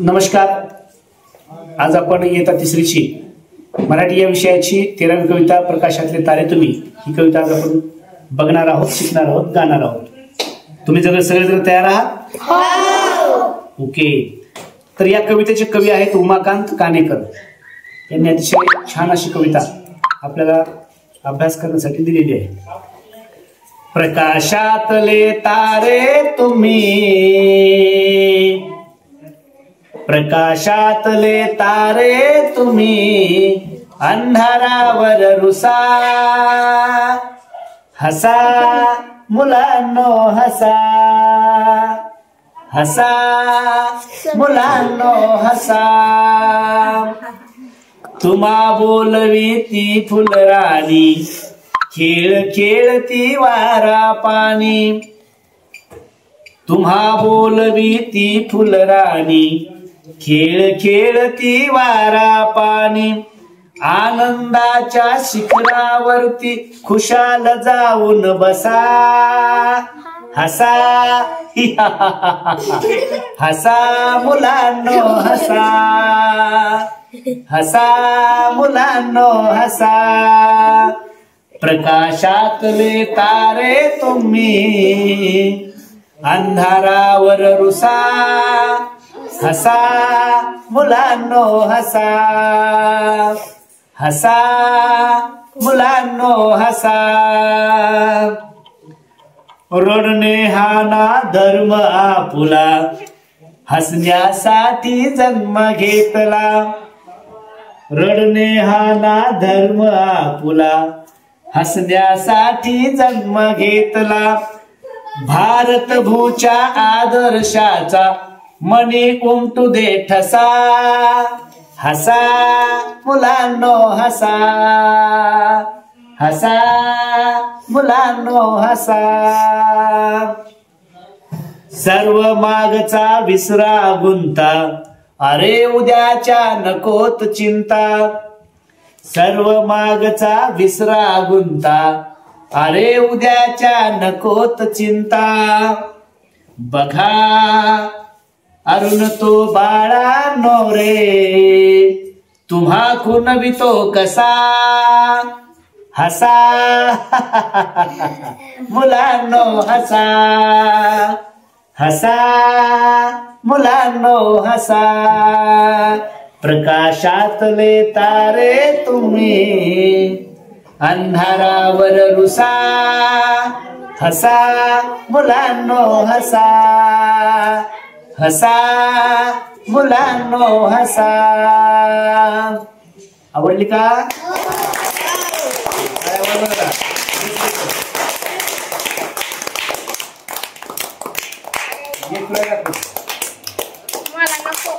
नमस्कार. आज आपण इयत्ता तिसरीची मराठी या विषयाची 13वी कविता प्रकाशातले तारे तुम्ही ही कविता आज आपण बघणार आहोत, शिकणार आहोत, गाणार आहोत. तुम्ही सगळेजण तयार आहात? ओके. तर या कवितेचे कवी आहेत उमाकांत कानेकर. यांनी अतिशय छान अशी कविता आपल्याला अभ्यास करण्यासाठी दिलेली आहे. प्रकाशातले तारे तुम्ही, प्रकाशातले तारे तुम्ही, अंधारावर रुसा, हसा मुलांनो हसा, हसा मुलांनो हसा. तुम्हा बोलवी ती फुलराणी, खेळ खेळती वारा पाणी. तुम्हा बोलवी ती फुलराणी, खेळ खेळती वारा पाणी. आनंदाच्या शिखरावरती खुशाल जाऊन बसा, हसा हसा मुलांनो हसा, हसा मुलांनो हसा. प्रकाशातले तारे तुम्ही, अंधारावर रुसा, हसा मुलांनो हसा, हसा मुलांनो हसा. रडणे हा ना धर्म आपुला, हसण्यासाठी जन्म घेतला. रडणे हा ना धर्म आपुला, हसण्यासाठी जन्म घेतला. भारत भूच्या आदर्शाचा मनी उमटू दे ठसा, हसा मुलांनो हसा, हसा मुलांनो हसा. सर्व मागचा विसरा गुंता, अरे उद्याच्या नकोत चिंता. सर्व मागचा विसरा गुंता, अरे उद्याच्या नकोत चिंता. बघा अरुण तो बाळांनो रे, तुम्हा खुनवितो कसा, हसा मुलांनो हसा, हसा मुलांनो हसा. प्रकाशातले तारे तुम्ही, अंधारावर रुसा, हसा मुलांनो हसा, हसा मुलांनो हसा. आवडली का? मला नको.